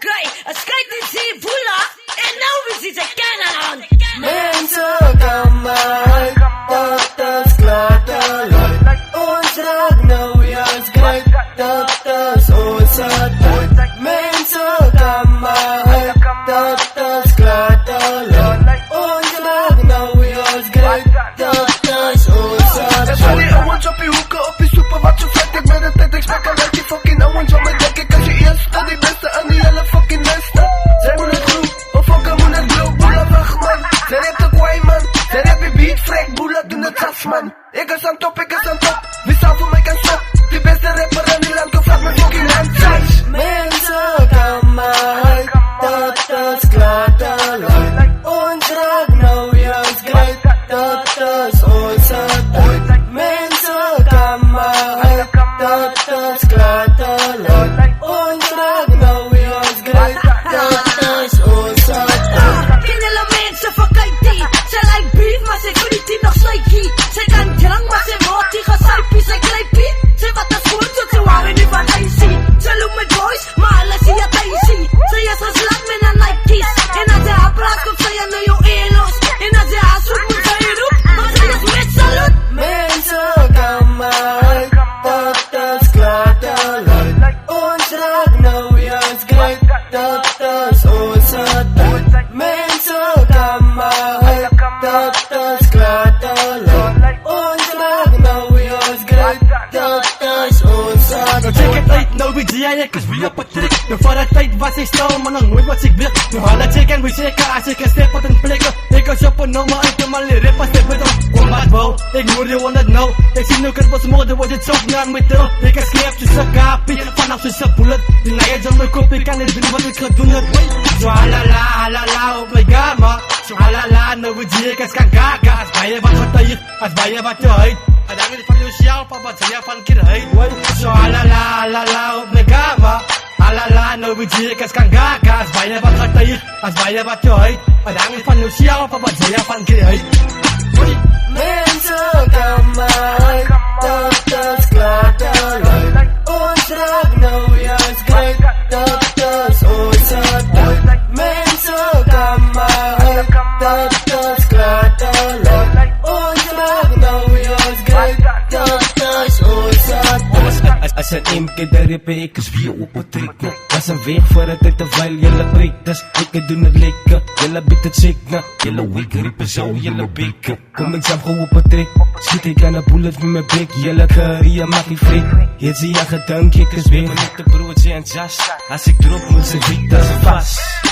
kry 'n skryt in sy boela en nou is dit 'n cannon aan. Mense kan my dat is klaar te laat. Ons raak nou juist great, dat is ons tijd. Mense kan my dat is klaar te laat. Ons raak nou juist great, dat is ons tijd. That's why die ouwens op die hoeken, op die soepen wat so vet. Ek met die tijd, ek smak al uit die fucking ouwens om my dek. Ek as die eerste, die beste en die hele fucking beste. Zij moet het groep, of ook al moet het blow. Boela weg man, zij heeft de kwaai man. Zij heeft die beat frek, boela doen het sas man. Ik is aan top, ik is aan top. Wie zou voor mij kan stop? Die beste rapper in die land, kom vraag mijn fucking handsize. Mense kan my dat is klaar te laat. Ons raak nou juist great, dat is ons tijd. Mense kan my dat is klaar te laat. Ons raak nou juist great, dat is ons tijd. Ken julle mense vir kykie? Sy like beef, maar sy vir die team nog slykie. Sy kan drank, maar sy word die gesypie. Sy klypie, sy wat as goed, so sy waar en die wat hy sien. Sy loop met boys, maar hulle sien dat hy sien. Sy is geslaat met een Nike's. En as sy haar praat, kom sy aan jou elos. En as sy haar soek, moet sy roep, want sy is met salut. Mense kan my dat is klaar te laat. Ons raak nou juist great, dat is ons tijd. Mense kan my dat is klaar te laat. Ons raak nou juist great, dat is ons tijd. Nou check het uit, nou weet jy, ek is weer op het trek. Nou voor die tijd was ek stil, maar nog nooit was ek weer. Nou alle check en wie seker, as ek een step op een plek. Ek is op een nummer uit, maar die rap was step met om. Kom wat wou, ek hoor jy want het nou. Ek sien nou kind was moorde, word het soek naar my til. Ek is knap soos een kapie, vanaf soos een bullet. Die nijheid in my kop, ek kan nie doen wat ek gedoen het. So halala, op my gamma. So halala, nou weet jy, ek is kan gaga. As baie wat getuig, as baie wat jy huid. En dan weet van jou sjaalp, wat sy van keer huid. So halala, op my gamma. Halala, nou weet jy, ek is kan gaga. As baie wat getuig, as baie wat jy huid. En dan weet van jou sjaalp, wat sy van keer huid. Mense kan my dat is klaar te laat. Ons raak nou juist great, dat is ons tijd. Mense kan my dat is klaar te laat. Ons raak nou juist great, dat is ons tijd. As een imke de rippe, ek is weer op het trek. Was een weg voor het tijd terwijl jylle breek. Dus ek doen het lekker, jylle bied het signe. Jylle week rippe zo, jylle beke. Kom ek saam gauw op het trek. Schiet ek aan een bullet met my bek. Jylle carrière maak die vrek. Het sy ja gedink, ek is weg. Maar net de broodje en jas. As ek drop, moet sy weet dat sy vast.